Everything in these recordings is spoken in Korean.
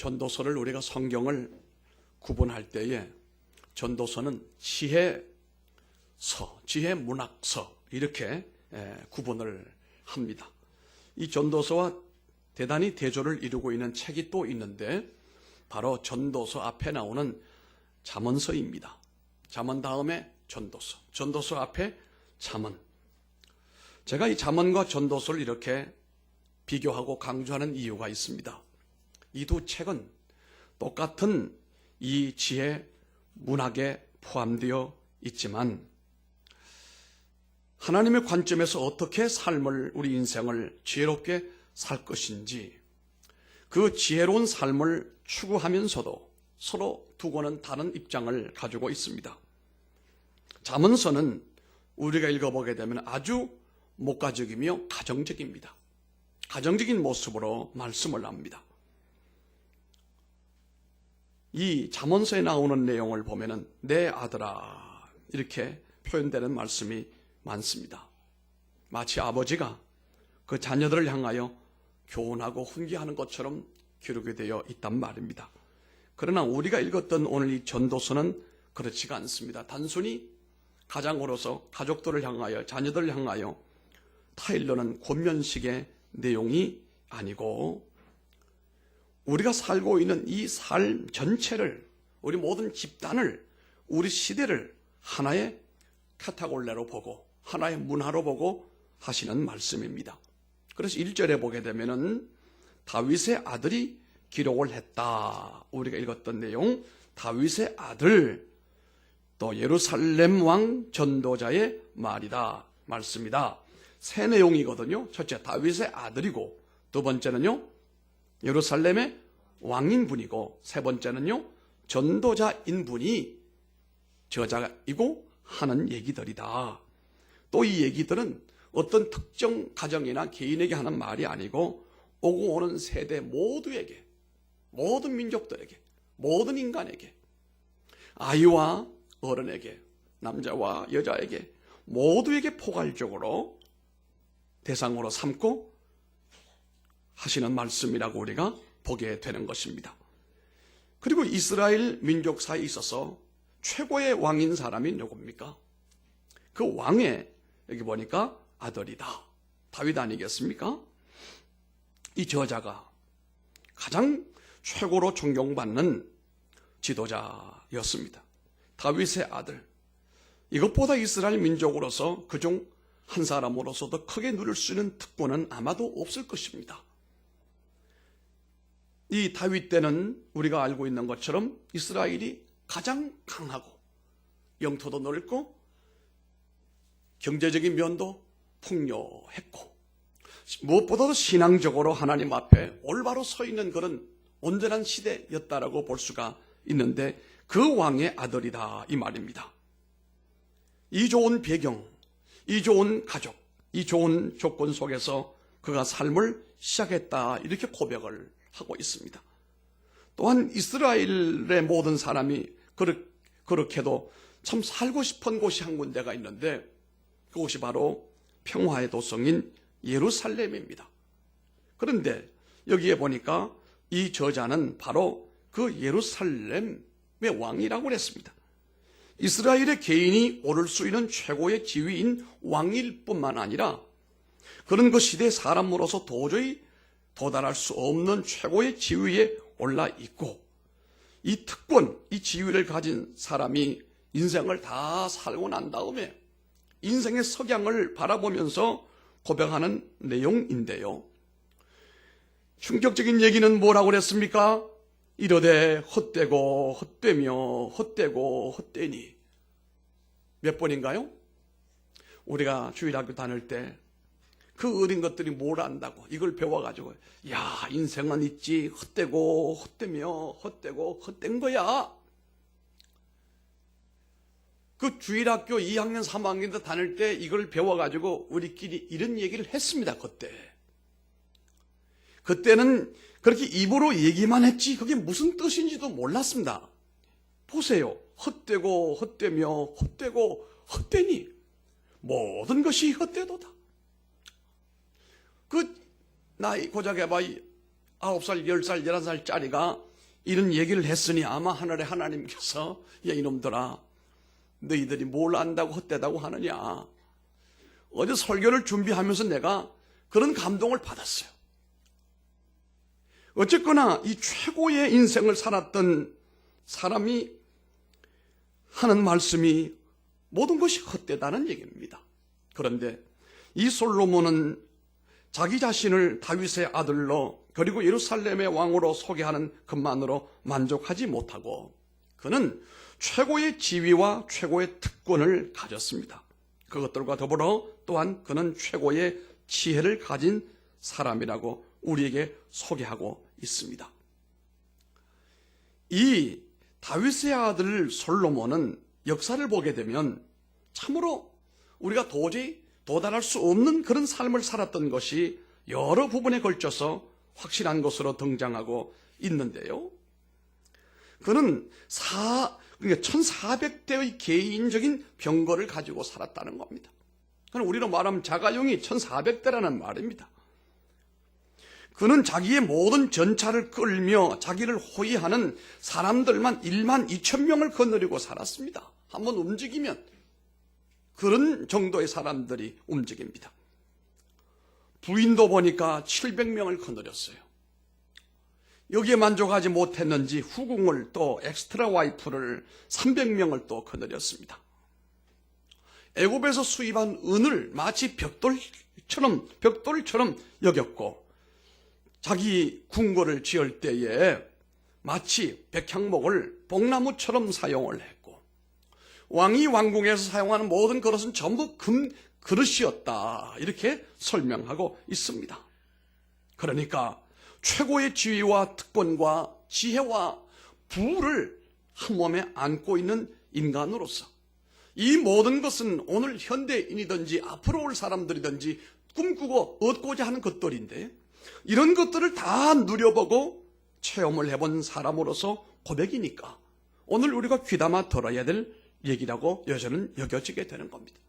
전도서를 우리가 성경을 구분할 때에 전도서는 지혜서, 지혜문학서 이렇게 구분을 합니다. 이 전도서와 대단히 대조를 이루고 있는 책이 또 있는데 바로 전도서 앞에 나오는 잠언서입니다. 잠언 다음에 전도서, 전도서 앞에 잠언. 제가 이 잠언과 전도서를 이렇게 비교하고 강조하는 이유가 있습니다. 이 두 책은 똑같은 이 지혜 문학에 포함되어 있지만 하나님의 관점에서 어떻게 삶을, 우리 인생을 지혜롭게 살 것인지 그 지혜로운 삶을 추구하면서도 서로 두고는 다른 입장을 가지고 있습니다. 잠언서는 우리가 읽어보게 되면 아주 목가적이며 가정적입니다. 가정적인 모습으로 말씀을 합니다. 이 잠언서에 나오는 내용을 보면은 내 아들아 이렇게 표현되는 말씀이 많습니다. 마치 아버지가 그 자녀들을 향하여 교훈하고 훈계하는 것처럼 기록이 되어 있단 말입니다. 그러나 우리가 읽었던 오늘 이 전도서는 그렇지가 않습니다. 단순히 가장으로서 가족들을 향하여, 자녀들을 향하여 타일러는 권면식의 내용이 아니고 우리가 살고 있는 이 삶 전체를, 우리 모든 집단을, 우리 시대를 하나의 카테고리로 보고 하나의 문화로 보고 하시는 말씀입니다. 그래서 1절에 보게 되면은 다윗의 아들이 기록을 했다. 우리가 읽었던 내용, 다윗의 아들, 또 예루살렘 왕 전도자의 말이다. 말씀이다. 세 내용이거든요. 첫째, 다윗의 아들이고, 두 번째는요, 예루살렘의 왕인 분이고, 세 번째는요, 전도자인 분이 저자이고 하는 얘기들이다. 또 이 얘기들은 어떤 특정 가정이나 개인에게 하는 말이 아니고 오고 오는 세대 모두에게, 모든 민족들에게, 모든 인간에게, 아이와 어른에게, 남자와 여자에게 모두에게 포괄적으로 대상으로 삼고 하시는 말씀이라고 우리가 보게 되는 것입니다. 그리고 이스라엘 민족사에 있어서 최고의 왕인 사람이 누굽니까? 그 왕의, 여기 보니까 아들이다. 다윗 아니겠습니까? 이 저자가 가장 최고로 존경받는 지도자였습니다. 다윗의 아들. 이것보다 이스라엘 민족으로서 그중 한 사람으로서도 크게 누릴 수 있는 특권은 아마도 없을 것입니다. 이 다윗 때는 우리가 알고 있는 것처럼 이스라엘이 가장 강하고 영토도 넓고 경제적인 면도 풍요했고 무엇보다도 신앙적으로 하나님 앞에 올바로 서 있는 그런 온전한 시대였다라고 볼 수가 있는데 그 왕의 아들이다 이 말입니다. 이 좋은 배경, 이 좋은 가족, 이 좋은 조건 속에서 그가 삶을 시작했다 이렇게 고백을 하고 있습니다. 또한 이스라엘의 모든 사람이 그렇게도 참 살고 싶은 곳이 한 군데가 있는데 그곳이 바로 평화의 도성인 예루살렘입니다. 그런데 여기에 보니까 이 저자는 바로 그 예루살렘의 왕이라고 그랬습니다. 이스라엘의 개인이 오를 수 있는 최고의 지위인 왕일 뿐만 아니라 그런 그 시대의 사람으로서 도저히 도달할 수 없는 최고의 지위에 올라 있고 이 특권, 이 지위를 가진 사람이 인생을 다 살고 난 다음에 인생의 석양을 바라보면서 고백하는 내용인데요. 충격적인 얘기는 뭐라고 그랬습니까? 이르되 헛되고 헛되며 헛되고 헛되니. 몇 번인가요? 우리가 주일학교 다닐 때 그 어린 것들이 뭘 안다고 이걸 배워가지고 야 인생은 있지 헛되고 헛되며 헛되고 헛된 거야. 그 주일학교 2학년 3학년 때 다닐 때 이걸 배워가지고 우리끼리 이런 얘기를 했습니다. 그때는 그렇게 입으로 얘기만 했지 그게 무슨 뜻인지도 몰랐습니다. 보세요. 헛되고 헛되며 헛되고 헛되니 모든 것이 헛되도다. 그 나이 고작 해봐 9살, 10살, 11살짜리가 이런 얘기를 했으니 아마 하늘의 하나님께서 야 이놈들아 너희들이 뭘 안다고 헛되다고 하느냐. 어제 설교를 준비하면서 내가 그런 감동을 받았어요. 어쨌거나 이 최고의 인생을 살았던 사람이 하는 말씀이 모든 것이 헛되다는 얘기입니다. 그런데 이 솔로몬은 자기 자신을 다윗의 아들로 그리고 예루살렘의 왕으로 소개하는 것만으로 만족하지 못하고 그는 최고의 지위와 최고의 특권을 가졌습니다. 그것들과 더불어 또한 그는 최고의 지혜를 가진 사람이라고 우리에게 소개하고 있습니다. 이 다윗의 아들 솔로몬은 역사를 보게 되면 참으로 우리가 도저히 도달할 수 없는 그런 삶을 살았던 것이 여러 부분에 걸쳐서 확실한 것으로 등장하고 있는데요. 그는 1400대의 개인적인 병거를 가지고 살았다는 겁니다. 그는 우리로 말하면 자가용이 1400대라는 말입니다. 그는 자기의 모든 전차를 끌며 자기를 호위하는 사람들만 1만 2천 명을 거느리고 살았습니다. 한번 움직이면 그런 정도의 사람들이 움직입니다. 부인도 보니까 700명을 거느렸어요. 여기에 만족하지 못했는지 후궁을 또 엑스트라 와이프를 300명을 또 거느렸습니다. 애굽에서 수입한 은을 마치 벽돌처럼 여겼고 자기 궁궐을 지을 때에 마치 백향목을 뽕나무처럼 사용을 했고 왕이 왕궁에서 사용하는 모든 그릇은 전부 금 그릇이었다 이렇게 설명하고 있습니다. 그러니까 최고의 지위와 특권과 지혜와 부를 한 몸에 안고 있는 인간으로서 이 모든 것은 오늘 현대인이든지 앞으로 올 사람들이든지 꿈꾸고 얻고자 하는 것들인데 이런 것들을 다 누려보고 체험을 해본 사람으로서 고백이니까 오늘 우리가 귀담아 들어야 될 얘기라고 여전은 여겨지게 되는 겁니다.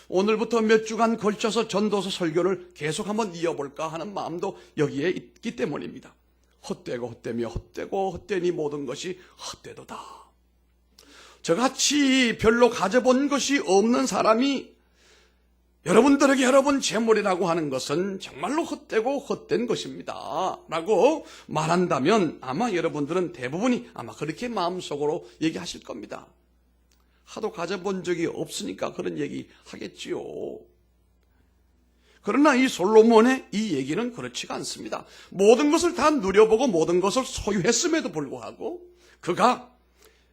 오늘부터 몇 주간 걸쳐서 전도서 설교를 계속 한번 이어볼까 하는 마음도 여기에 있기 때문입니다. 헛되고 헛되며 헛되고 헛되니 모든 것이 헛되도다. 저같이 별로 가져본 것이 없는 사람이 여러분들에게 여러분 재물이라고 하는 것은 정말로 헛되고 헛된 것입니다 라고 말한다면 아마 여러분들은 대부분이 아마 그렇게 마음속으로 얘기하실 겁니다. 하도 가져본 적이 없으니까 그런 얘기 하겠지요. 그러나 이 솔로몬의 이 얘기는 그렇지가 않습니다. 모든 것을 다 누려보고 모든 것을 소유했음에도 불구하고 그가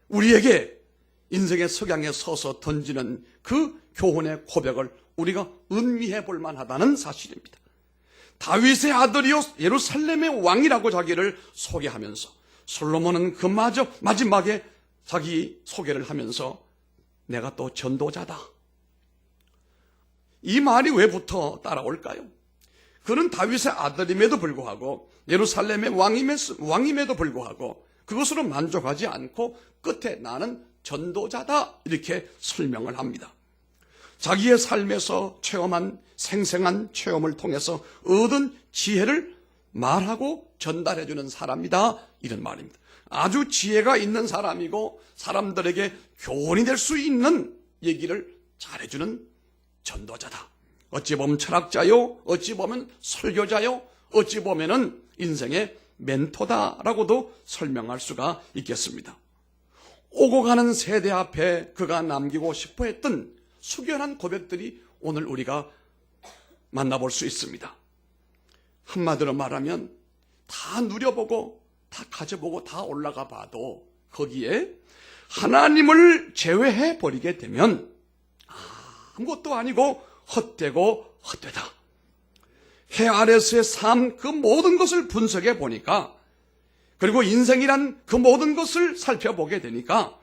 우리에게 인생의 석양에 서서 던지는 그 교훈의 고백을 우리가 음미해 볼 만하다는 사실입니다. 다윗의 아들이요 예루살렘의 왕이라고 자기를 소개하면서 솔로몬은 그마저 마지막에 자기 소개를 하면서 내가 또 전도자다. 이 말이 왜 붙어 따라올까요? 그는 다윗의 아들임에도 불구하고 예루살렘의 왕임에도 불구하고 그것으로 만족하지 않고 끝에 나는 전도자다 이렇게 설명을 합니다. 자기의 삶에서 체험한 생생한 체험을 통해서 얻은 지혜를 말하고 전달해주는 사람이다 이런 말입니다. 아주 지혜가 있는 사람이고 사람들에게 교훈이 될 수 있는 얘기를 잘해주는 전도자다. 어찌 보면 철학자요, 어찌 보면 설교자요, 어찌 보면은 인생의 멘토다라고도 설명할 수가 있겠습니다. 오고 가는 세대 앞에 그가 남기고 싶어 했던 숙연한 고백들이 오늘 우리가 만나볼 수 있습니다. 한마디로 말하면 다 누려보고 다 가져보고 다 올라가 봐도 거기에 하나님을 제외해 버리게 되면 아무것도 아니고 헛되고 헛되다. 해 아래서의 삶 그 모든 것을 분석해 보니까 그리고 인생이란 그 모든 것을 살펴보게 되니까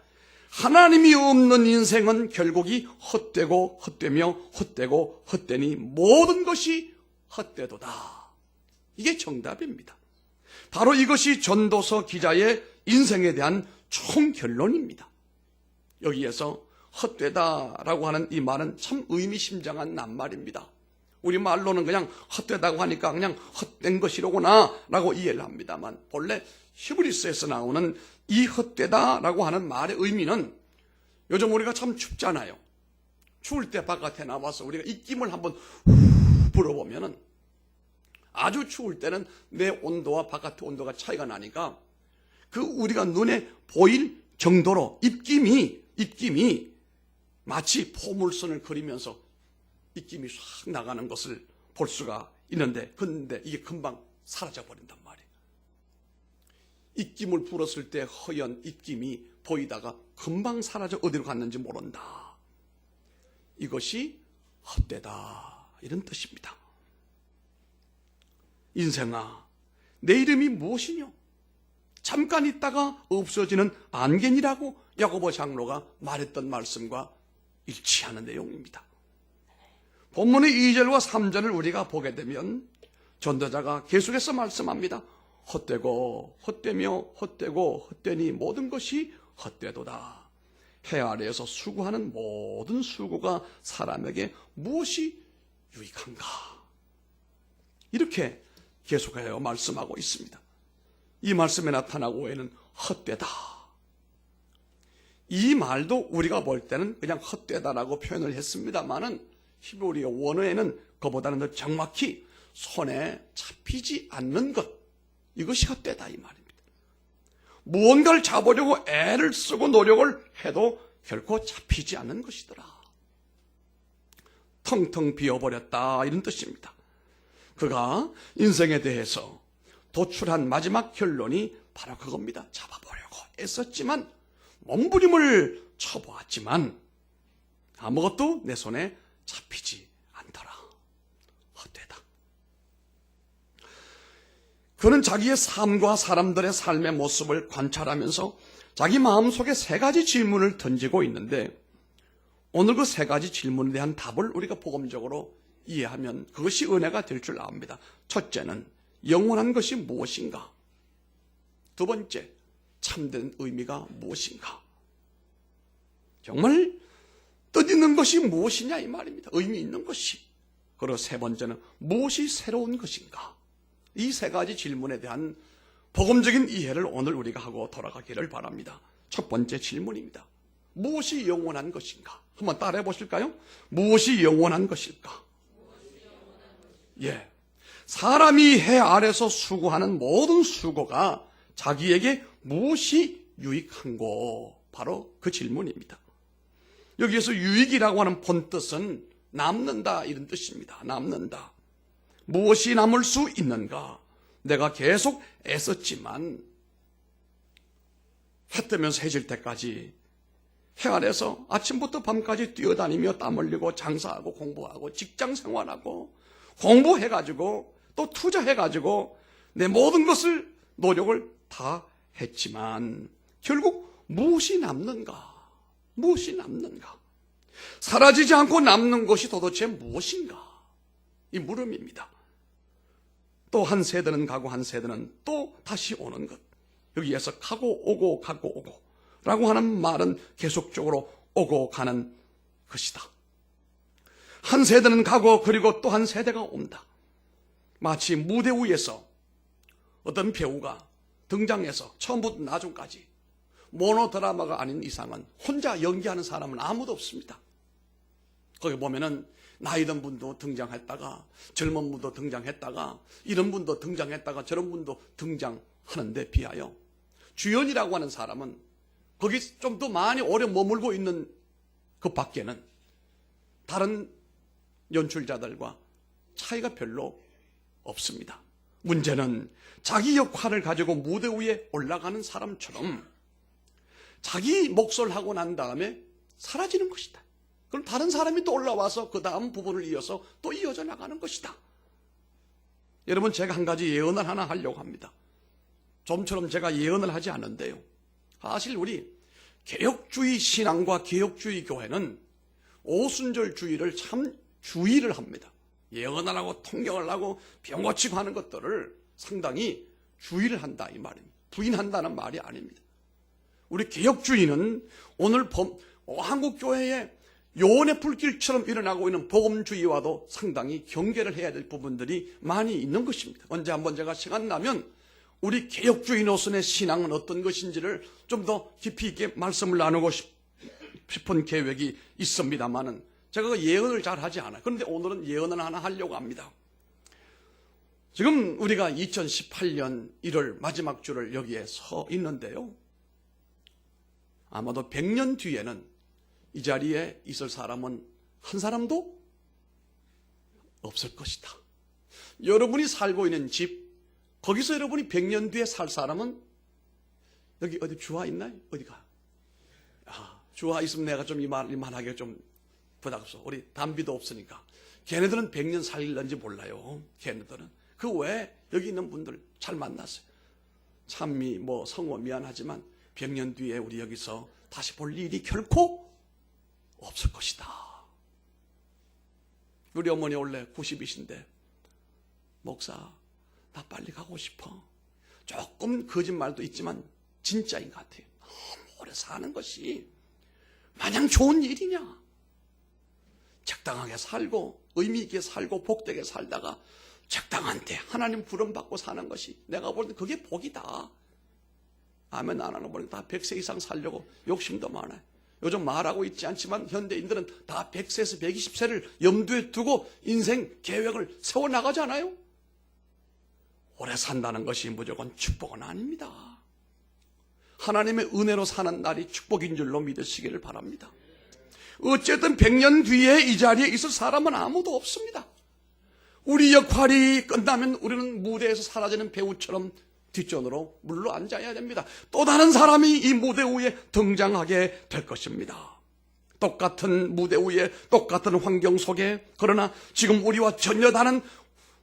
하나님이 없는 인생은 결국이 헛되고 헛되며 헛되고 헛되니 모든 것이 헛되도다. 이게 정답입니다. 바로 이것이 전도서 기자의 인생에 대한 총결론입니다. 여기에서 헛되다라고 하는 이 말은 참 의미심장한 낱말입니다. 우리 말로는 그냥 헛되다고 하니까 그냥 헛된 것이로구나 라고 이해를 합니다만, 본래 히브리서에서 나오는 이 헛되다라고 하는 말의 의미는, 요즘 우리가 참 춥잖아요. 추울 때 바깥에 나와서 우리가 입김을 한번 후 불어보면은 아주 추울 때는 내 온도와 바깥의 온도가 차이가 나니까 그 우리가 눈에 보일 정도로 입김이 마치 포물선을 그리면서 입김이 싹 나가는 것을 볼 수가 있는데, 근데 이게 금방 사라져 버린단 말이에요. 입김을 불었을 때 허연 입김이 보이다가 금방 사라져 어디로 갔는지 모른다. 이것이 헛되다, 이런 뜻입니다. 인생아, 내 이름이 무엇이뇨? 잠깐 있다가 없어지는 안개니라고 야고보 장로가 말했던 말씀과 일치하는 내용입니다. 본문의 2절과 3절을 우리가 보게 되면 전도자가 계속해서 말씀합니다. 헛되고 헛되며 헛되고 헛되니 모든 것이 헛되도다. 해 아래에서 수고하는 모든 수고가 사람에게 무엇이 유익한가? 이렇게 계속하여 말씀하고 있습니다. 이 말씀에 나타나고 있는 헛되다. 이 말도 우리가 볼 때는 그냥 헛되다라고 표현을 했습니다만은 히브리어 원어에는 그보다는 더 정확히 손에 잡히지 않는 것, 이것이 헛되다 이 말입니다. 무언가를 잡으려고 애를 쓰고 노력을 해도 결코 잡히지 않는 것이더라. 텅텅 비어버렸다, 이런 뜻입니다. 그가 인생에 대해서 도출한 마지막 결론이 바로 그겁니다. 잡아보려고 애썼지만, 몸부림을 쳐보았지만 아무것도 내 손에 잡히지 않더라. 헛되다. 그는 자기의 삶과 사람들의 삶의 모습을 관찰하면서 자기 마음속에 세 가지 질문을 던지고 있는데, 오늘 그 세 가지 질문에 대한 답을 우리가 복음적으로 이해하면 그것이 은혜가 될 줄 압니다. 첫째는 영원한 것이 무엇인가? 두 번째, 참된 의미가 무엇인가? 정말 뜻있는 것이 무엇이냐 이 말입니다. 의미 있는 것이. 그리고 세 번째는 무엇이 새로운 것인가? 이 세 가지 질문에 대한 복음적인 이해를 오늘 우리가 하고 돌아가기를 바랍니다. 첫 번째 질문입니다. 무엇이 영원한 것인가? 한번 따라해 보실까요? 무엇이 영원한 것일까? 예. 사람이 해 아래서 수고하는 모든 수고가 자기에게 무엇이 유익한고? 바로 그 질문입니다. 여기에서 유익이라고 하는 본뜻은 남는다, 이런 뜻입니다. 남는다. 무엇이 남을 수 있는가? 내가 계속 애썼지만 해 뜨면서 해질 때까지 해 아래서 아침부터 밤까지 뛰어다니며 땀 흘리고 장사하고 공부하고 직장 생활하고 공부해가지고 또 투자해가지고 내 모든 것을 노력을 다 했지만 결국 무엇이 남는가? 무엇이 남는가? 사라지지 않고 남는 것이 도대체 무엇인가? 이 물음입니다. 또 한 세대는 가고 한 세대는 또 다시 오는 것. 여기에서 가고 오고 가고 오고 라고 하는 말은 계속적으로 오고 가는 것이다. 한 세대는 가고 그리고 또 한 세대가 온다. 마치 무대 위에서 어떤 배우가 등장해서 처음부터 나중까지 모노드라마가 아닌 이상은 혼자 연기하는 사람은 아무도 없습니다. 거기 보면은 나이 든 분도 등장했다가 젊은 분도 등장했다가 이런 분도 등장했다가 저런 분도 등장하는데 비하여 주연이라고 하는 사람은 거기 좀 더 많이 오래 머물고 있는 그 밖에는 다른 연출자들과 차이가 별로 없습니다. 문제는 자기 역할을 가지고 무대 위에 올라가는 사람처럼 자기 몫을 하고 난 다음에 사라지는 것이다. 그럼 다른 사람이 또 올라와서 그 다음 부분을 이어서 또 이어져 나가는 것이다. 여러분, 제가 한 가지 예언을 하나 하려고 합니다. 좀처럼 제가 예언을 하지 않는데요. 사실 우리 개혁주의 신앙과 개혁주의 교회는 오순절주의를 참 주의를 합니다. 예언을 하고 통역을 하고 병 고치고 하는 것들을 상당히 주의를 한다 이 말입니다. 부인한다는 말이 아닙니다. 우리 개혁주의는 오늘 한국교회의 요원의 불길처럼 일어나고 있는 복음주의와도 상당히 경계를 해야 될 부분들이 많이 있는 것입니다. 언제 한번 제가 시간 나면 우리 개혁주의 노선의 신앙은 어떤 것인지를 좀 더 깊이 있게 말씀을 나누고 싶은 계획이 있습니다만은 제가 그 예언을 잘 하지 않아요. 그런데 오늘은 예언을 하나 하려고 합니다. 지금 우리가 2018년 1월 마지막 주를 여기에 서 있는데요. 아마도 100년 뒤에는 이 자리에 있을 사람은 한 사람도 없을 것이다. 여러분이 살고 있는 집, 거기서 여러분이 100년 뒤에 살 사람은 여기 어디 주화 있나요? 어디가? 주화 있으면 내가 좀 이만하게 좀 부담스러워. 우리 담비도 없으니까. 걔네들은 100년 살릴런지 몰라요. 걔네들은. 그 외에 여기 있는 분들 잘 만났어요. 참미, 성호 미안하지만 100년 뒤에 우리 여기서 다시 볼 일이 결코 없을 것이다. 우리 어머니 원래 90이신데 목사 나 빨리 가고 싶어. 조금 거짓말도 있지만 진짜인 것 같아요. 너무 오래 사는 것이 마냥 좋은 일이냐. 적당하게 살고 의미 있게 살고 복되게 살다가 적당한 때 하나님 부름받고 사는 것이 내가 볼 때 그게 복이다. 아멘 안 하는 분은 다 100세 이상 살려고 욕심도 많아요. 요즘 말하고 있지 않지만 현대인들은 다 100세에서 120세를 염두에 두고 인생 계획을 세워나가잖아요. 오래 산다는 것이 무조건 축복은 아닙니다. 하나님의 은혜로 사는 날이 축복인 줄로 믿으시기를 바랍니다. 어쨌든 100년 뒤에 이 자리에 있을 사람은 아무도 없습니다. 우리 역할이 끝나면 우리는 무대에서 사라지는 배우처럼 뒷전으로 물러 앉아야 됩니다. 또 다른 사람이 이 무대 위에 등장하게 될 것입니다. 똑같은 무대 위에 똑같은 환경 속에 그러나 지금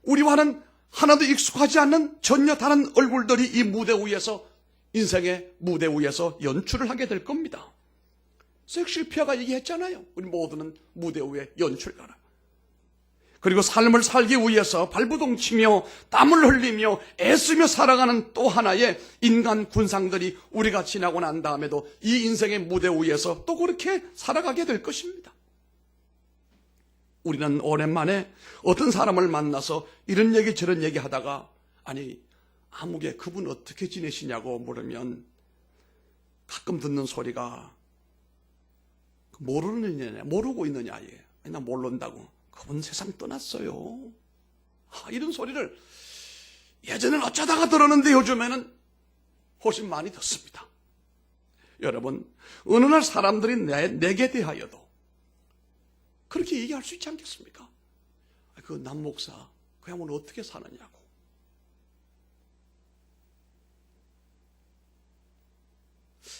우리와는 하나도 익숙하지 않는 전혀 다른 얼굴들이 이 무대 위에서 인생의 무대 위에서 연출을 하게 될 겁니다. 섹시피아가 얘기했잖아요. 우리 모두는 무대 위에 연출가라. 그리고 삶을 살기 위해서 발부동치며 땀을 흘리며 애쓰며 살아가는 또 하나의 인간 군상들이 우리가 지나고 난 다음에도 이 인생의 무대 위에서 또 그렇게 살아가게 될 것입니다. 우리는 오랜만에 어떤 사람을 만나서 이런 얘기 저런 얘기 하다가 아니 아무개 그분 어떻게 지내시냐고 물으면 가끔 듣는 소리가 모르고 있느냐 아니 나 모른다고. 그분 세상 떠났어요. 이런 소리를 예전엔 어쩌다가 들었는데 요즘에는 훨씬 많이 듣습니다. 여러분 어느 날 사람들이 내게 대하여도 그렇게 얘기할 수 있지 않겠습니까? 그 남 목사 그 양은 어떻게 사느냐고.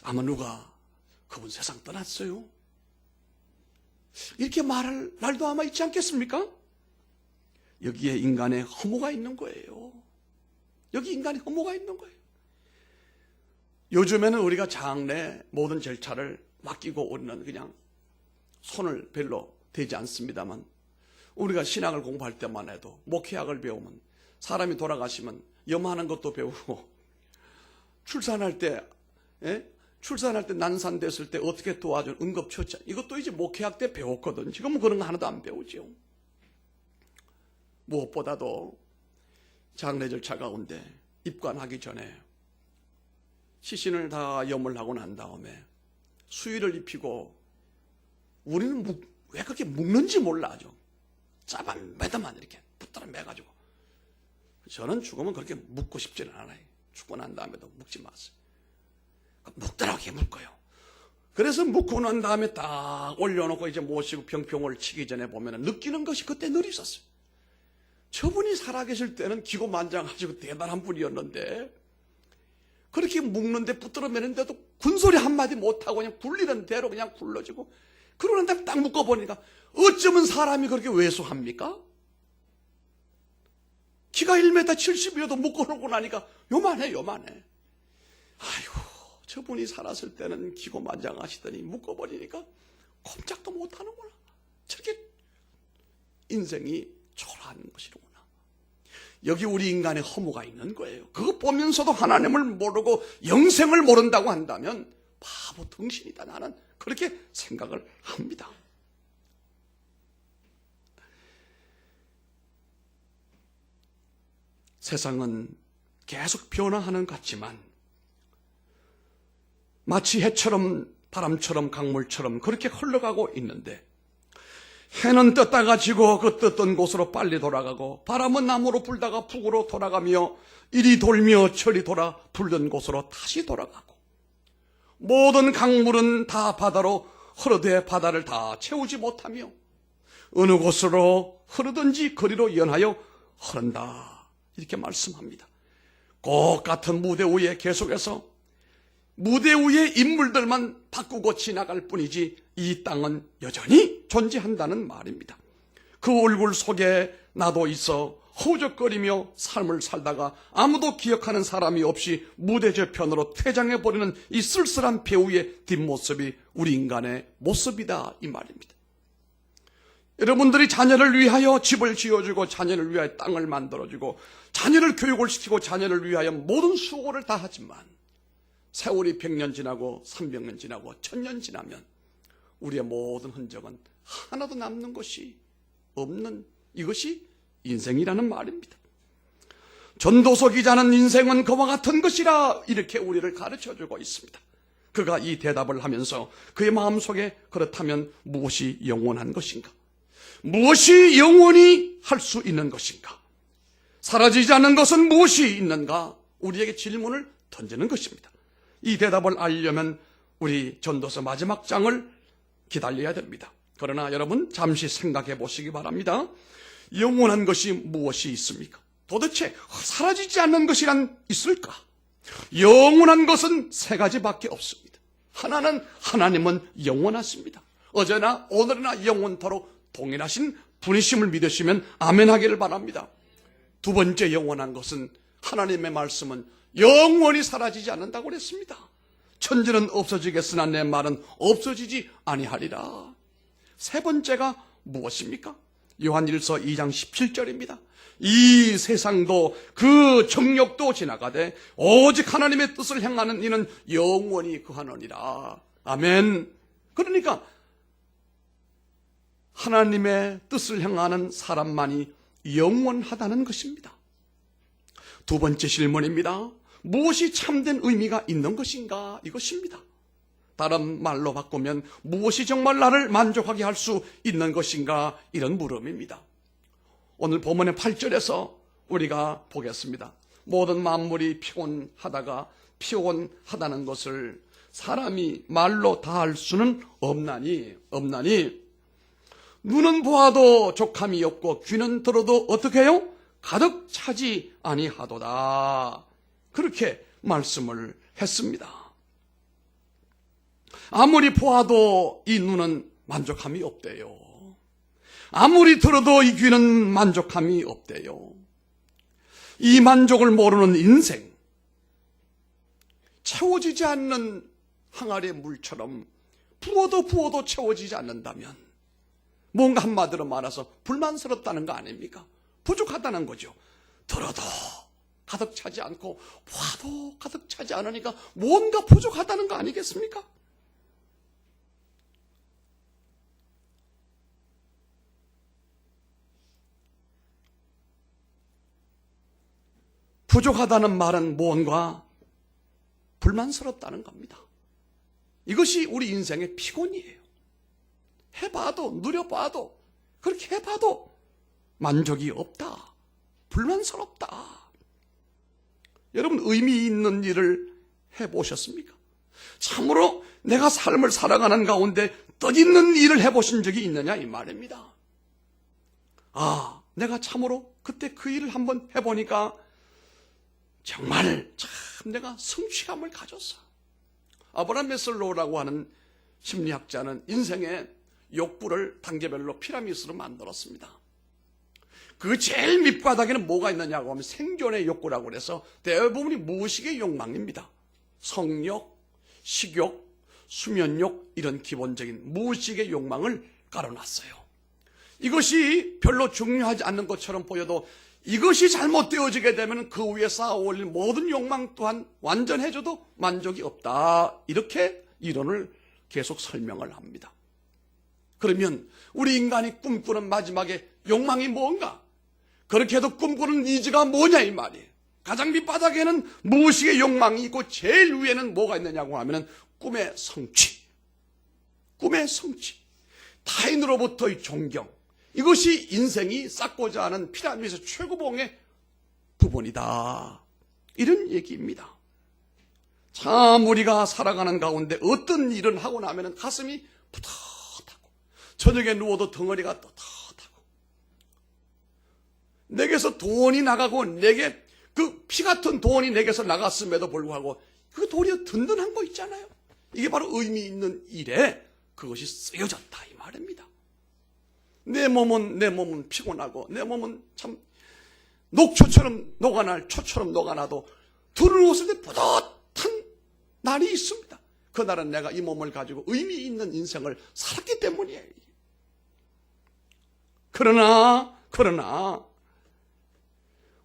아마 누가 그분 세상 떠났어요. 이렇게 말할 날도 아마 있지 않겠습니까? 여기에 인간의 허무가 있는 거예요. 여기 인간의 허무가 있는 거예요. 요즘에는 우리가 장래 모든 절차를 맡기고 우리는 그냥 손을 별로 대지 않습니다만 우리가 신학을 공부할 때만 해도 목회학을 배우면 사람이 돌아가시면 염하는 것도 배우고 출산할 때 난산됐을 때 어떻게 도와준 응급처치 이것도 이제 목회학 때 배웠거든. 지금은 그런 거 하나도 안 배우죠. 무엇보다도 장례 절차 가운데 입관하기 전에 시신을 다 염을 하고 난 다음에 수의를 입히고 우리는 왜 그렇게 묶는지 몰라죠. 매다만 이렇게 붙들어 매가지고. 저는 죽으면 그렇게 묶고 싶지는 않아요. 죽고 난 다음에도 묶지 마세요. 묶더라고 묶어요. 그래서 묶고 난 다음에 딱 올려놓고 이제 모시고 병평을 치기 전에 보면 느끼는 것이 그때 늘 있었어요. 저분이 살아계실 때는 기고만장하시고 대단한 분이었는데 그렇게 묶는데 붙들어 매는데도 군소리 한마디 못하고 그냥 굴리는 대로 그냥 굴러지고 그러고 난 다음에 딱 묶어보니까 어쩌면 사람이 그렇게 왜소합니까? 키가 1m 70이어도 묶어놓고 나니까 요만해. 아이고 저분이 살았을 때는 기고만장하시더니 묶어버리니까 꼼짝도 못하는구나. 저렇게 인생이 초라한 것이로구나. 여기 우리 인간의 허무가 있는 거예요. 그거 보면서도 하나님을 모르고 영생을 모른다고 한다면 바보 등신이다. 나는 그렇게 생각을 합니다. 세상은 계속 변화하는 것 같지만 마치 해처럼 바람처럼 강물처럼 그렇게 흘러가고 있는데 해는 떴다가 지고 그 떴던 곳으로 빨리 돌아가고 바람은 남으로 불다가 북으로 돌아가며 이리 돌며 저리 돌아 불던 곳으로 다시 돌아가고 모든 강물은 다 바다로 흐르되 바다를 다 채우지 못하며 어느 곳으로 흐르든지 거리로 연하여 흐른다 이렇게 말씀합니다. 꼭 같은 무대 위에 계속해서 무대 위의 인물들만 바꾸고 지나갈 뿐이지 이 땅은 여전히 존재한다는 말입니다. 그 얼굴 속에 나도 있어 허우적거리며 삶을 살다가 아무도 기억하는 사람이 없이 무대 저편으로 퇴장해버리는 이 쓸쓸한 배우의 뒷모습이 우리 인간의 모습이다 이 말입니다. 여러분들이 자녀를 위하여 집을 지어주고 자녀를 위하여 땅을 만들어주고 자녀를 교육을 시키고 자녀를 위하여 모든 수고를 다 하지만 세월이 100년 지나고 300년 지나고 1000년 지나면 우리의 모든 흔적은 하나도 남는 것이 없는 이것이 인생이라는 말입니다. 전도서 기자는 인생은 그와 같은 것이라 이렇게 우리를 가르쳐주고 있습니다. 그가 이 대답을 하면서 그의 마음속에 그렇다면 무엇이 영원한 것인가? 무엇이 영원히 할 수 있는 것인가? 사라지지 않는 것은 무엇이 있는가? 우리에게 질문을 던지는 것입니다. 이 대답을 알려면 우리 전도서 마지막 장을 기다려야 됩니다. 그러나 여러분 잠시 생각해 보시기 바랍니다. 영원한 것이 무엇이 있습니까? 도대체 사라지지 않는 것이란 있을까? 영원한 것은 세 가지밖에 없습니다. 하나는 하나님은 영원하십니다. 어제나 오늘이나 영원토록 동일하신 분이심을 믿으시면 아멘 하기를 바랍니다. 두 번째 영원한 것은 하나님의 말씀은 영원히 사라지지 않는다고 그랬습니다. 천지는 없어지겠으나 내 말은 없어지지 아니하리라. 세 번째가 무엇입니까? 요한일서 2장 17절입니다. 이 세상도 그 정욕도 지나가되 오직 하나님의 뜻을 행하는 이는 영원히 거하느니라. 아멘. 그러니까 하나님의 뜻을 행하는 사람만이 영원하다는 것입니다. 두 번째 질문입니다. 무엇이 참된 의미가 있는 것인가? 이것입니다. 다른 말로 바꾸면 무엇이 정말 나를 만족하게 할 수 있는 것인가? 이런 물음입니다. 오늘 본문의 8절에서 우리가 보겠습니다. 모든 만물이 피곤하다는 것을 사람이 말로 다 할 수는 없나니 눈은 보아도 족함이 없고 귀는 들어도 어떻게 해요? 가득 차지 아니하도다. 그렇게 말씀을 했습니다. 아무리 보아도 이 눈은 만족함이 없대요. 아무리 들어도 이 귀는 만족함이 없대요. 이 만족을 모르는 인생, 채워지지 않는 항아리의 물처럼 부어도 채워지지 않는다면 뭔가 한마디로 말해서 불만스럽다는 거 아닙니까? 부족하다는 거죠. 들어도 가득 차지 않고 봐도 가득 차지 않으니까 뭔가 부족하다는 거 아니겠습니까? 부족하다는 말은 뭔가 불만스럽다는 겁니다. 이것이 우리 인생의 피곤이에요. 해봐도 누려봐도 그렇게 해봐도 만족이 없다. 불만스럽다. 여러분 의미 있는 일을 해보셨습니까? 참으로 내가 삶을 살아가는 가운데 뜻있는 일을 해보신 적이 있느냐 이 말입니다. 내가 참으로 그때 그 일을 한번 해보니까 정말 참 내가 성취감을 가졌어. 아브라함 메슬로우라고 하는 심리학자는 인생의 욕구를 단계별로 피라미드로 만들었습니다. 그 제일 밑바닥에는 뭐가 있느냐고 하면 생존의 욕구라고 그래서 대부분이 무의식의 욕망입니다. 성욕, 식욕, 수면욕 이런 기본적인 무의식의 욕망을 깔아놨어요. 이것이 별로 중요하지 않는 것처럼 보여도 이것이 잘못되어지게 되면 그 위에 쌓아 올린 모든 욕망 또한 완전해져도 만족이 없다. 이렇게 이론을 계속 설명을 합니다. 그러면 우리 인간이 꿈꾸는 마지막에 욕망이 뭔가? 그렇게 해도 꿈꾸는 니즈가 뭐냐 이 말이에요. 가장 밑바닥에는 무엇의 욕망이 있고 제일 위에는 뭐가 있느냐고 하면은 꿈의 성취. 꿈의 성취. 타인으로부터의 존경. 이것이 인생이 쌓고자 하는 피라미드에서 최고봉의 부분이다. 이런 얘기입니다. 참 우리가 살아가는 가운데 어떤 일을 하고 나면 가슴이 푸듯하고 저녁에 누워도 덩어리가 떳떳하고 내게서 돈이 나가고 내게 그 피 같은 돈이 내게서 나갔음에도 불구하고 그 돈이 든든한 거 있잖아요. 이게 바로 의미 있는 일에 그것이 쓰여졌다 이 말입니다. 내 몸은 피곤하고 내 몸은 참 녹초처럼 녹아날 초처럼 녹아나도 둘을 웃을 때 뿌듯한 날이 있습니다. 그날은 내가 이 몸을 가지고 의미 있는 인생을 살았기 때문이에요. 그러나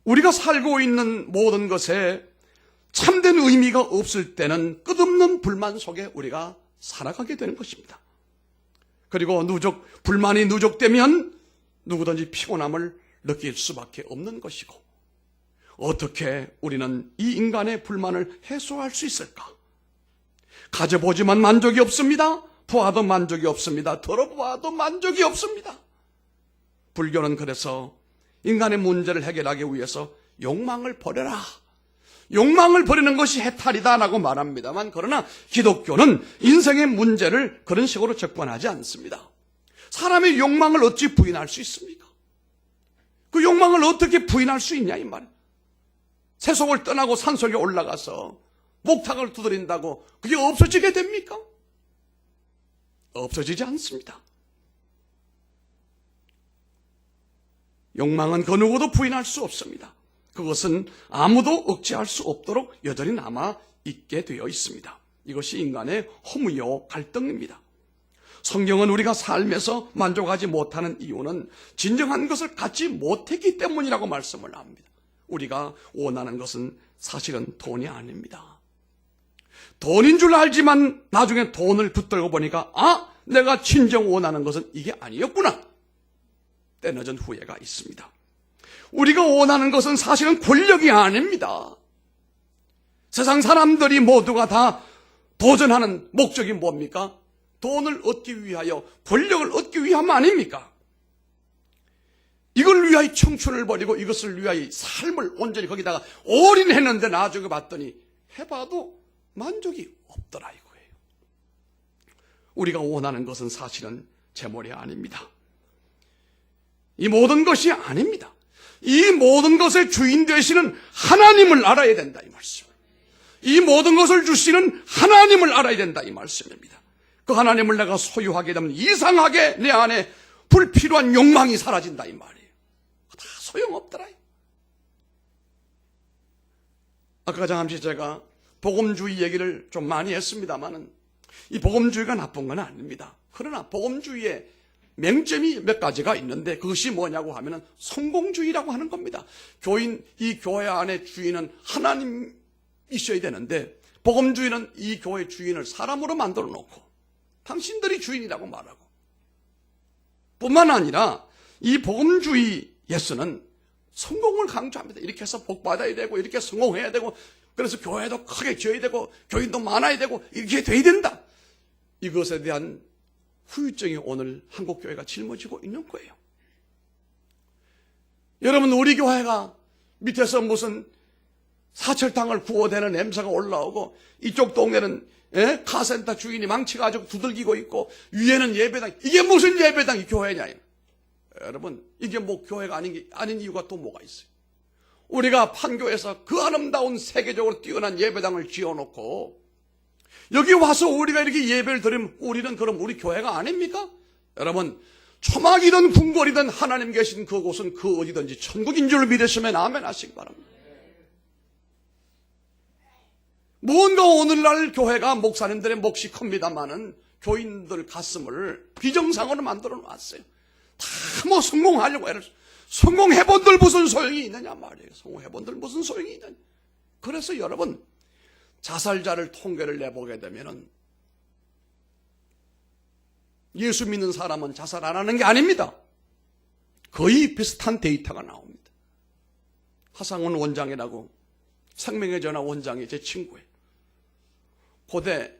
우리가 살고 있는 모든 것에 참된 의미가 없을 때는 끝없는 불만 속에 우리가 살아가게 되는 것입니다. 그리고 불만이 누적되면 누구든지 피곤함을 느낄 수밖에 없는 것이고, 어떻게 우리는 이 인간의 불만을 해소할 수 있을까? 가져보지만 만족이 없습니다. 보아도 만족이 없습니다. 들어보아도 만족이 없습니다. 불교는 그래서 인간의 문제를 해결하기 위해서 욕망을 버려라. 욕망을 버리는 것이 해탈이다라고 말합니다만, 그러나 기독교는 인생의 문제를 그런 식으로 접근하지 않습니다. 사람의 욕망을 어찌 부인할 수 있습니까? 그 욕망을 어떻게 부인할 수 있냐 이 말이에요. 세속을 떠나고 산속에 올라가서 목탁을 두드린다고 그게 없어지게 됩니까? 없어지지 않습니다. 욕망은 그 누구도 부인할 수 없습니다. 그것은 아무도 억제할 수 없도록 여전히 남아 있게 되어 있습니다. 이것이 인간의 허무요 갈등입니다. 성경은 우리가 삶에서 만족하지 못하는 이유는 진정한 것을 갖지 못했기 때문이라고 말씀을 합니다. 우리가 원하는 것은 사실은 돈이 아닙니다. 돈인 줄 알지만 나중에 돈을 붙들고 보니까 내가 진정 원하는 것은 이게 아니었구나. 때늦은 후회가 있습니다. 우리가 원하는 것은 사실은 권력이 아닙니다. 세상 사람들이 모두가 다 도전하는 목적이 뭡니까? 돈을 얻기 위하여, 권력을 얻기 위함 아닙니까? 이걸 위하여 청춘을 버리고 이것을 위하여 삶을 온전히 거기다가 올인했는데 나중에 봤더니 해봐도 만족이 없더라 이거예요. 우리가 원하는 것은 사실은 재물이 아닙니다. 이 모든 것이 아닙니다. 이 모든 것의 주인 되시는 하나님을 알아야 된다 이 말씀. 이 모든 것을 주시는 하나님을 알아야 된다 이 말씀입니다. 그 하나님을 내가 소유하게 되면 이상하게 내 안에 불필요한 욕망이 사라진다 이 말이에요. 다 소용없더라. 아까 잠시 제가 복음주의 얘기를 좀 많이 했습니다만은 이 복음주의가 나쁜 건 아닙니다. 그러나 복음주의의 맹점이 몇 가지가 있는데 그것이 뭐냐고 하면은 성공주의라고 하는 겁니다. 이 교회 안에 주인은 하나님이셔야 되는데 복음주의는 이 교회 주인을 사람으로 만들어 놓고 당신들이 주인이라고 말하고, 뿐만 아니라 이 복음주의 예수는 성공을 강조합니다. 이렇게 해서 복 받아야 되고 이렇게 성공해야 되고 그래서 교회도 크게 지어야 되고 교인도 많아야 되고 이렇게 돼야 된다. 이것에 대한 후유증이 오늘 한국교회가 짊어지고 있는 거예요. 여러분, 우리 교회가 밑에서 무슨 사철탕을 구워대는 냄새가 올라오고 이쪽 동네는 카센터 주인이 망치가지고 두들기고 있고 위에는 예배당, 이게 무슨 예배당이 교회냐. 여러분, 이게 뭐 교회가 아닌 이유가 또 뭐가 있어요. 우리가 판교에서 그 아름다운 세계적으로 뛰어난 예배당을 지어놓고 여기 와서 우리가 이렇게 예배를 드리면 우리는 그럼 우리 교회가 아닙니까? 여러분, 초막이든 궁궐이든 하나님 계신 그곳은 그 어디든지 천국인 줄 믿으시면 아멘 하시기 바랍니다. 뭔가 오늘날 교회가 목사님들의 몫이 큽니다만은 교인들 가슴을 비정상으로 만들어 놨어요. 다 뭐 성공하려고 해서 성공해본들 무슨 소용이 있느냐 말이에요. 성공해본들 무슨 소용이 있느냐. 그래서 여러분, 자살자를 통계를 내보게 되면은 예수 믿는 사람은 자살 안 하는 게 아닙니다. 거의 비슷한 데이터가 나옵니다. 하상훈 원장이라고 생명의 전화 원장이 제 친구예요. 고대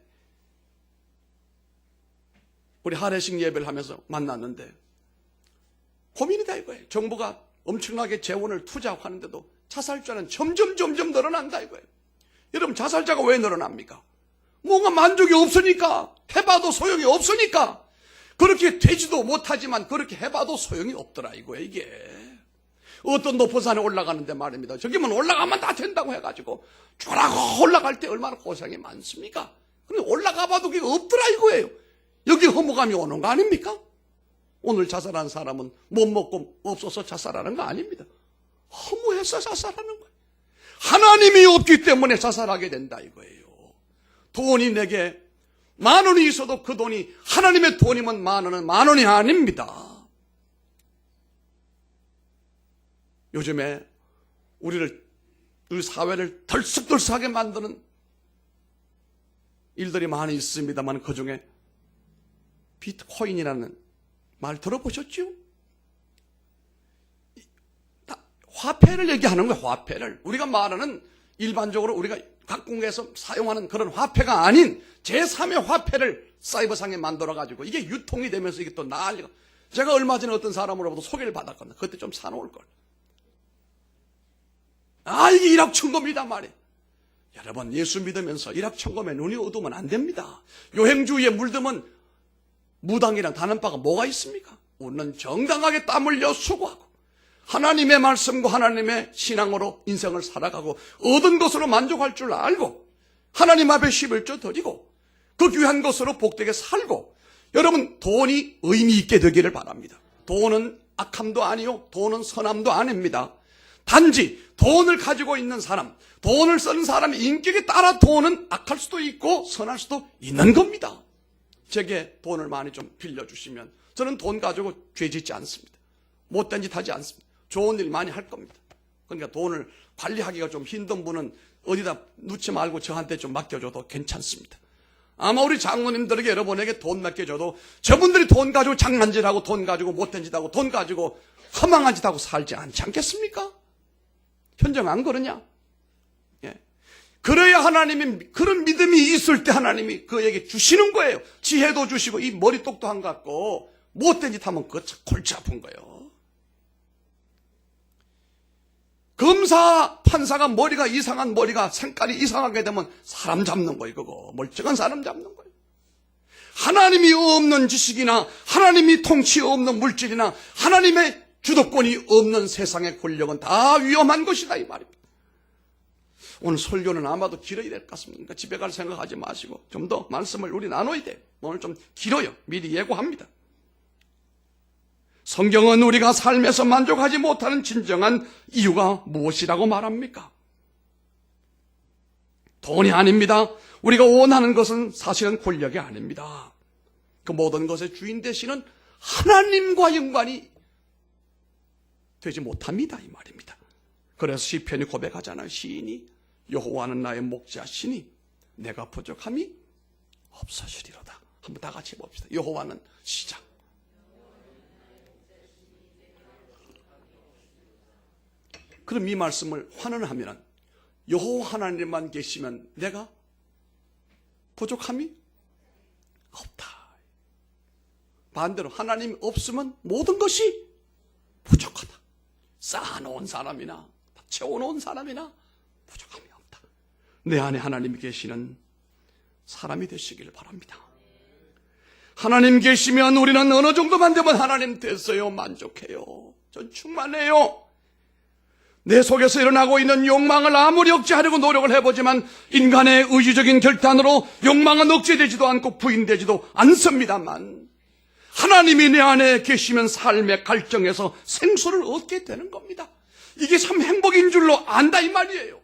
우리 할애식 예배를 하면서 만났는데 고민이 다 이거예요. 정부가 엄청나게 재원을 투자하는데도 자살자는 점점 늘어난다 이거예요. 여러분, 자살자가 왜 늘어납니까? 뭔가 만족이 없으니까, 해봐도 소용이 없으니까. 그렇게 되지도 못하지만 그렇게 해봐도 소용이 없더라 이거예요. 이게 어떤 높은 산에 올라가는데 말입니다. 저기면 올라가면 다 된다고 해가지고 쭉 올라갈 때 얼마나 고생이 많습니까? 근데 올라가봐도 그게 없더라 이거예요. 여기 허무감이 오는 거 아닙니까? 오늘 자살한 사람은 못 먹고 없어서 자살하는 거 아닙니다. 허무해서 자살하는 거예요. 하나님이 없기 때문에 자살하게 된다 이거예요. 돈이 내게 10,000원이 있어도 그 돈이 하나님의 돈이면 10,000원은 10,000원이 아닙니다. 요즘에 우리 사회를 덜썩덜썩하게 만드는 일들이 많이 있습니다만 그중에 비트코인이라는 말 들어보셨죠? 화폐를 얘기하는 거예요. 화폐를. 우리가 말하는 일반적으로 우리가 각국에서 사용하는 그런 화폐가 아닌 제3의 화폐를 사이버상에 만들어가지고 이게 유통이 되면서 이게 또 난리가. 제가 얼마 전에 어떤 사람으로부터 소개를 받았거든요. 그때 좀 사놓을 걸. 이게 일확천금이다 말이에요. 여러분, 예수 믿으면서 일확천금에 눈이 어두우면 안 됩니다. 요행주의에 물들면 무당이랑 다른 바가 뭐가 있습니까? 우리는 정당하게 땀 흘려 수고하고 하나님의 말씀과 하나님의 신앙으로 인생을 살아가고 얻은 것으로 만족할 줄 알고 하나님 앞에 11조 드리고 그 귀한 것으로 복되게 살고, 여러분, 돈이 의미 있게 되기를 바랍니다. 돈은 악함도 아니요 돈은 선함도 아닙니다. 단지 돈을 가지고 있는 사람, 돈을 쓰는 사람의 인격에 따라 돈은 악할 수도 있고 선할 수도 있는 겁니다. 제게 돈을 많이 좀 빌려주시면 저는 돈 가지고 죄 짓지 않습니다. 못된 짓 하지 않습니다. 좋은 일 많이 할 겁니다. 그러니까 돈을 관리하기가 좀 힘든 분은 어디다 놓지 말고 저한테 좀 맡겨줘도 괜찮습니다. 아마 우리 장로님들에게 여러분에게 돈 맡겨줘도 저분들이 돈 가지고 장난질하고 돈 가지고 못된 짓하고 돈 가지고 허망한 짓하고 살지 않지 않겠습니까? 현정 안 그러냐? 예. 그래야 하나님이, 그런 믿음이 있을 때 하나님이 그에게 주시는 거예요. 지혜도 주시고 이 머리똑도 안 갖고 못된 짓 하면 그거 골치 아픈 거예요. 검사, 판사가 머리가 이상한 머리가 색깔이 이상하게 되면 사람 잡는 거예요. 그거 멀쩡한 사람 잡는 거예요. 하나님이 없는 지식이나 하나님이 통치 없는 물질이나 하나님의 주도권이 없는 세상의 권력은 다 위험한 것이다 이 말입니다. 오늘 설교는 아마도 길어야 될 것 같습니다. 그러니까 집에 갈 생각하지 마시고 좀 더 말씀을 우리 나눠야 돼요. 오늘 좀 길어요. 미리 예고합니다. 성경은 우리가 삶에서 만족하지 못하는 진정한 이유가 무엇이라고 말합니까? 돈이 아닙니다. 우리가 원하는 것은 사실은 권력이 아닙니다. 그 모든 것의 주인 되시는 하나님과 연관이 되지 못합니다 이 말입니다. 그래서 시편이 고백하잖아요. 시인이 여호와는 나의 목자시니 내가 부족함이 없으시리로다. 한번 다 같이 봅시다. 여호와는 시작. 그럼 이 말씀을 환원하면 여호와 하나님만 계시면 내가 부족함이 없다. 반대로 하나님이 없으면 모든 것이 부족하다. 쌓아놓은 사람이나 채워놓은 사람이나 부족함이 없다. 내 안에 하나님이 계시는 사람이 되시기를 바랍니다. 하나님 계시면 우리는 어느 정도만 되면 하나님 됐어요. 만족해요. 전 충만해요. 내 속에서 일어나고 있는 욕망을 아무리 억제하려고 노력을 해보지만 인간의 의지적인 결단으로 욕망은 억제되지도 않고 부인되지도 않습니다만 하나님이 내 안에 계시면 삶의 갈증에서 생수를 얻게 되는 겁니다. 이게 참 행복인 줄로 안다 이 말이에요.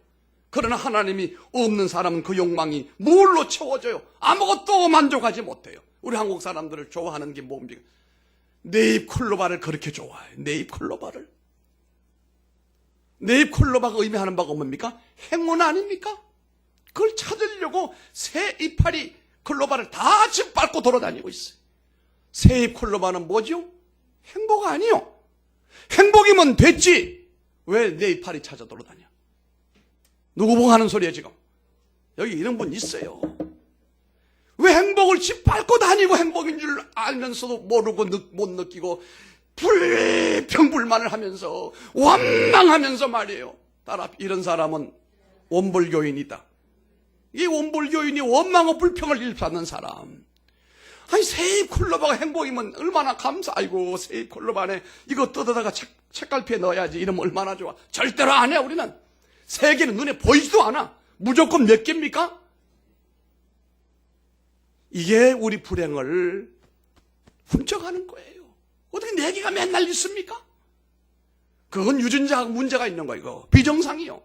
그러나 하나님이 없는 사람은 그 욕망이 뭘로 채워져요? 아무것도 만족하지 못해요. 우리 한국 사람들을 좋아하는 게 뭡니까? 내 입 클로바를 그렇게 좋아해요. 내 입 클로바를. 내 입 클로바가 의미하는 바가 뭡니까? 행운 아닙니까? 그걸 찾으려고 새 이파리 클로바를 다 짓밟고 돌아다니고 있어요. 새 잎 클로바는 뭐죠? 행복 아니요. 행복이면 됐지. 왜 내 이파리 찾아 돌아다녀? 누구 보고 하는 소리야 지금? 여기 이런 분 있어요. 왜 행복을 짓밟고 다니고 행복인 줄 알면서도 모르고 못 느끼고 불평불만을 하면서 원망하면서 말이에요. 따라 이런 사람은 원불교인이다. 이 원불교인이 원망과 불평을 일삼는 사람. 아니 세입 콜로바가 행복이면 얼마나 아이고 세입 콜로바 안에 이거 뜯어다가 책갈피에 넣어야지 이러면 얼마나 좋아. 절대로 안 해. 우리는 세계는 눈에 보이지도 않아. 무조건 몇 개입니까? 이게 우리 불행을 훔쳐가는 거예요. 어떻게 네 개가 맨날 있습니까? 그건 유전자 문제가 있는 거 이거. 비정상이요.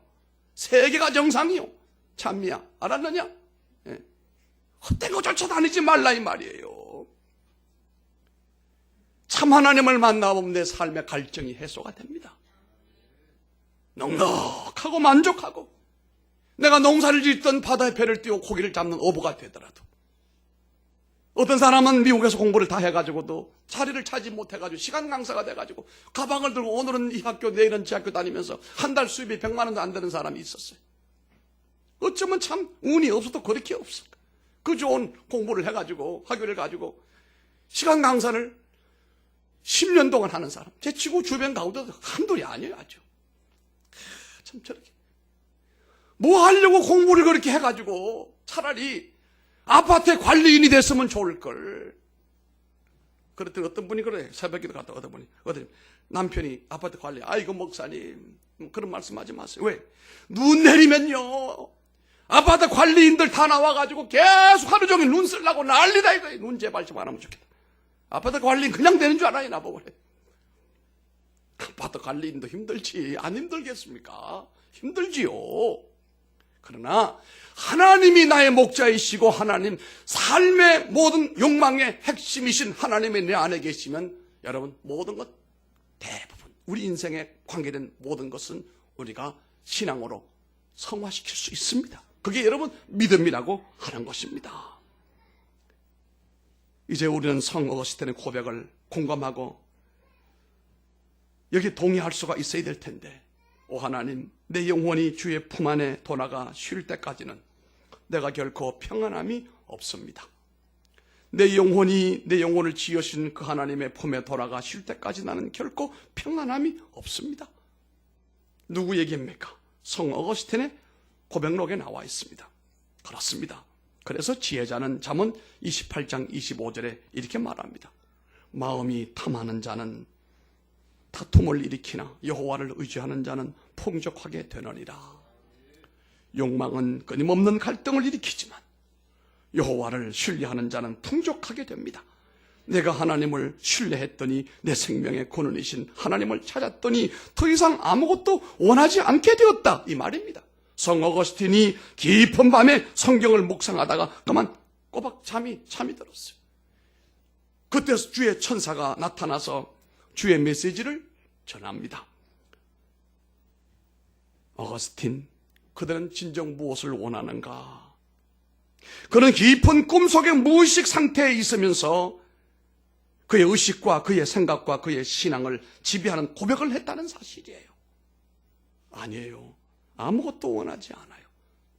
세 개가 정상이요. 참미야. 알았느냐? 예. 헛된 거 쫓아다니지 말라 이 말이에요. 참 하나님을 만나보면 내 삶의 갈증이 해소가 됩니다. 넉넉하고 만족하고 내가 농사를 짓던 바다에 배를 띄워 고기를 잡는 어부가 되더라도 어떤 사람은 미국에서 공부를 다 해가지고도 자리를 차지 못해가지고 시간 강사가 돼가지고 가방을 들고 오늘은 이 학교 내일은 저 학교 다니면서 한 달 수입이 100만 원도 안 되는 사람이 있었어요. 어쩌면 참 운이 없어도 그렇게 없을까. 그 좋은 공부를 해가지고 학교를 가지고 시간 강사를 10년 동안 하는 사람 제 친구 주변 가운데 한둘이 아니에요. 아주 참 저렇게 뭐 하려고 공부를 그렇게 해가지고 차라리 아파트의 관리인이 됐으면 좋을걸. 그랬더니 어떤 분이 그래. 새벽에도 갔다 어떤 분이 남편이 아파트 관리 아이고 목사님 그런 말씀하지 마세요. 왜? 눈 내리면요 아파트 관리인들 다 나와가지고 계속 하루 종일 눈 쓰려고 난리다 이거. 눈 제발 좀 안 하면 좋겠다. 아파트 관리인 그냥 되는 줄 알아요 나보고 그래. 아파트 관리인도 힘들지 안 힘들겠습니까? 힘들지요. 그러나 하나님이 나의 목자이시고 하나님 삶의 모든 욕망의 핵심이신 하나님이 내 안에 계시면 여러분 모든 것 대부분 우리 인생에 관계된 모든 것은 우리가 신앙으로 성화시킬 수 있습니다. 그게 여러분 믿음이라고 하는 것입니다. 이제 우리는 성 어거스틴의 고백을 공감하고 여기 동의할 수가 있어야 될 텐데 오 하나님 내 영혼이 주의 품 안에 돌아가 쉴 때까지는 내가 결코 평안함이 없습니다. 내 영혼을 지으신 그 하나님의 품에 돌아가 쉴 때까지 나는 결코 평안함이 없습니다. 누구 얘기입니까? 성 어거스틴의 고백록에 나와 있습니다. 그렇습니다. 그래서 지혜자는 잠언 28장 25절에 이렇게 말합니다. 마음이 탐하는 자는 다툼을 일으키나 여호와를 의지하는 자는 풍족하게 되느니라. 욕망은 끊임없는 갈등을 일으키지만 여호와를 신뢰하는 자는 풍족하게 됩니다. 내가 하나님을 신뢰했더니 내 생명의 근원이신 하나님을 찾았더니 더 이상 아무것도 원하지 않게 되었다 이 말입니다. 성 어거스틴이 깊은 밤에 성경을 묵상하다가 그만 꼬박 잠이 들었어요. 그때 주의 천사가 나타나서 주의 메시지를 전합니다. 어거스틴, 그들은 진정 무엇을 원하는가? 그는 깊은 꿈속의 무의식 상태에 있으면서 그의 의식과 그의 생각과 그의 신앙을 지배하는 고백을 했다는 사실이에요. 아니에요. 아무것도 원하지 않아요.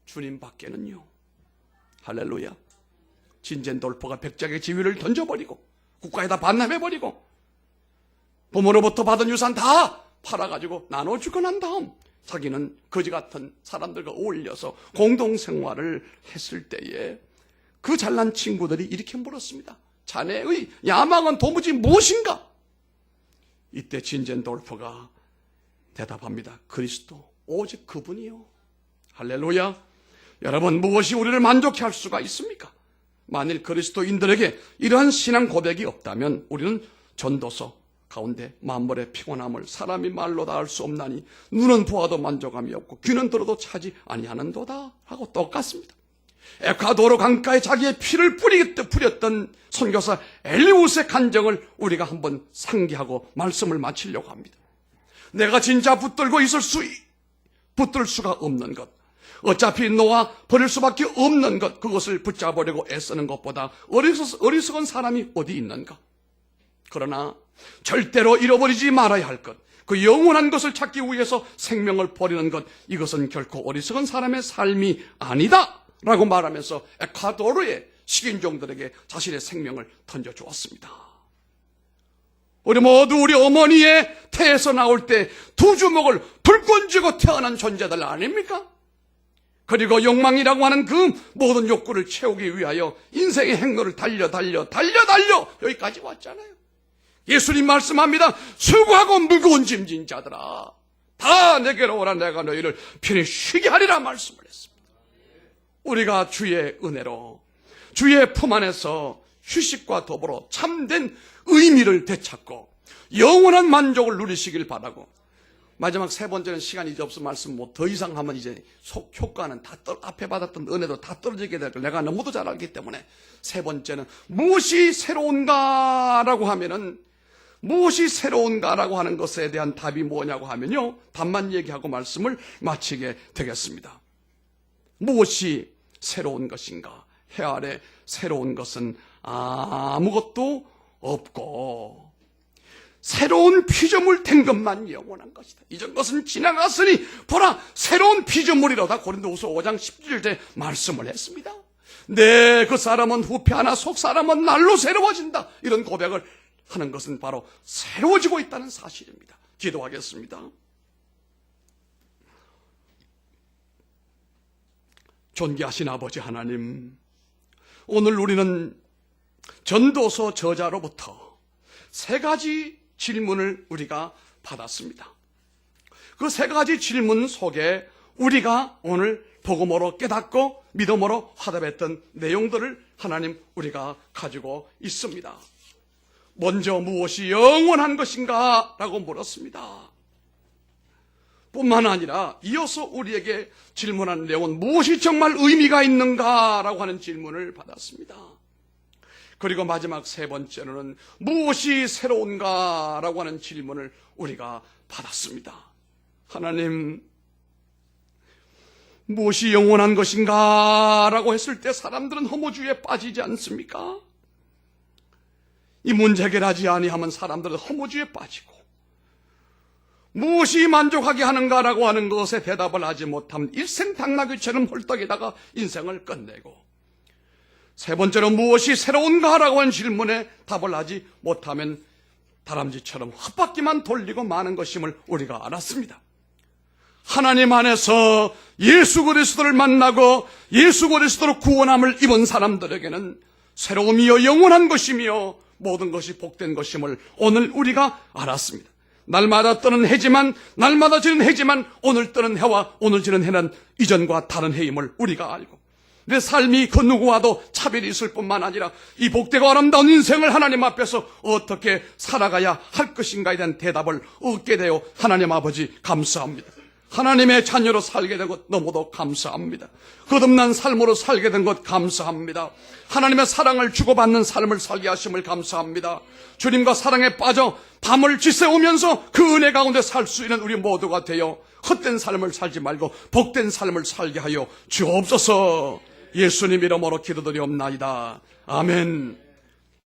주님 밖에는요. 할렐루야. 진젠돌포가 백작의 지위를 던져버리고 국가에다 반납해버리고 부모로부터 받은 유산 다 팔아가지고 나눠주고 난 다음 자기는 거지 같은 사람들과 어울려서 공동생활을 했을 때에 그 잘난 친구들이 이렇게 물었습니다. 자네의 야망은 도무지 무엇인가? 이때 진젠돌프가 대답합니다. 그리스도, 오직 그분이요. 할렐루야. 여러분, 무엇이 우리를 만족해 할 수가 있습니까? 만일 그리스도인들에게 이러한 신앙 고백이 없다면 우리는 전도서 가운데 만물의 피곤함을 사람이 말로 다 할 수 없나니 눈은 보아도 만족함이 없고 귀는 들어도 차지 아니하는도다 하고 똑같습니다. 에콰도르 강가에 자기의 피를 뿌렸던 선교사 엘리우스의 간정을 우리가 한번 상기하고 말씀을 마치려고 합니다. 내가 진짜 붙들 수가 없는 것, 어차피 놓아 버릴 수밖에 없는 것, 그것을 붙잡으려고 애쓰는 것보다 어리석은 사람이 어디 있는가? 그러나 절대로 잃어버리지 말아야 할 것, 그 영원한 것을 찾기 위해서 생명을 버리는 것, 이것은 결코 어리석은 사람의 삶이 아니다 라고 말하면서 에콰도르의 식인종들에게 자신의 생명을 던져주었습니다. 우리 모두 우리 어머니의 태에서 나올 때 두 주먹을 불끈 쥐고 태어난 존재들 아닙니까? 그리고 욕망이라고 하는 그 모든 욕구를 채우기 위하여 인생의 행로를 달려 여기까지 왔잖아요. 예수님 말씀합니다. 수고하고 무거운 짐진 자들아, 다 내게로 오라, 내가 너희를 편히 쉬게 하리라 말씀을 했습니다. 우리가 주의 은혜로 주의 품 안에서 휴식과 더불어 참된 의미를 되찾고 영원한 만족을 누리시길 바라고, 마지막 세 번째는 시간이 이제 없어 말씀 더 이상 하면 이제 속 효과는 다 앞에 받았던 은혜도 다 떨어지게 될 걸 내가 너무도 잘 알기 때문에, 세 번째는 무엇이 새로운가라고 하면은, 무엇이 새로운가라고 하는 것에 대한 답이 뭐냐고 하면요, 답만 얘기하고 말씀을 마치게 되겠습니다. 무엇이 새로운 것인가? 해 아래 새로운 것은 아무것도 없고 새로운 피조물 된 것만 영원한 것이다. 이전 것은 지나갔으니 보라 새로운 피조물이로다. 고린도후서 5장 17절에 말씀을 했습니다. 네, 그 사람은 후패하나 속 사람은 날로 새로워진다. 이런 고백을 하는 것은 바로 새로워지고 있다는 사실입니다. 기도하겠습니다. 존귀하신 아버지 하나님, 오늘 우리는 전도서 저자로부터 세 가지 질문을 우리가 받았습니다. 그 세 가지 질문 속에 우리가 오늘 복음으로 깨닫고 믿음으로 화답했던 내용들을 하나님 우리가 가지고 있습니다. 먼저 무엇이 영원한 것인가? 라고 물었습니다. 뿐만 아니라 이어서 우리에게 질문한 내용은 무엇이 정말 의미가 있는가? 라고 하는 질문을 받았습니다. 그리고 마지막 세 번째로는 무엇이 새로운가? 라고 하는 질문을 우리가 받았습니다. 하나님, 무엇이 영원한 것인가? 라고 했을 때 사람들은 허무주의에 빠지지 않습니까? 이 문제 해결하지 아니하면 사람들은 허무주의에 빠지고, 무엇이 만족하게 하는가라고 하는 것에 대답을 하지 못하면 일생당나귀처럼 헐떡이다가 인생을 끝내고, 세 번째로 무엇이 새로운가라고 하는 질문에 답을 하지 못하면 다람쥐처럼 헛바퀴만 돌리고 마는 것임을 우리가 알았습니다. 하나님 안에서 예수 그리스도를 만나고 예수 그리스도로 구원함을 입은 사람들에게는 새로움이요 영원한 것이며 모든 것이 복된 것임을 오늘 우리가 알았습니다. 날마다 뜨는 해지만, 날마다 지는 해지만 오늘 뜨는 해와 오늘 지는 해는 이전과 다른 해임을 우리가 알고, 내 삶이 그 누구와도 차별이 있을 뿐만 아니라 이 복되고 아름다운 인생을 하나님 앞에서 어떻게 살아가야 할 것인가에 대한 대답을 얻게 되어 하나님 아버지 감사합니다. 하나님의 자녀로 살게 된 것 너무도 감사합니다. 거듭난 삶으로 살게 된 것 감사합니다. 하나님의 사랑을 주고받는 삶을 살게 하심을 감사합니다. 주님과 사랑에 빠져 밤을 지새우면서 그 은혜 가운데 살 수 있는 우리 모두가 되어 헛된 삶을 살지 말고 복된 삶을 살게 하여 주옵소서. 예수님 이름으로 기도드리옵나이다. 아멘.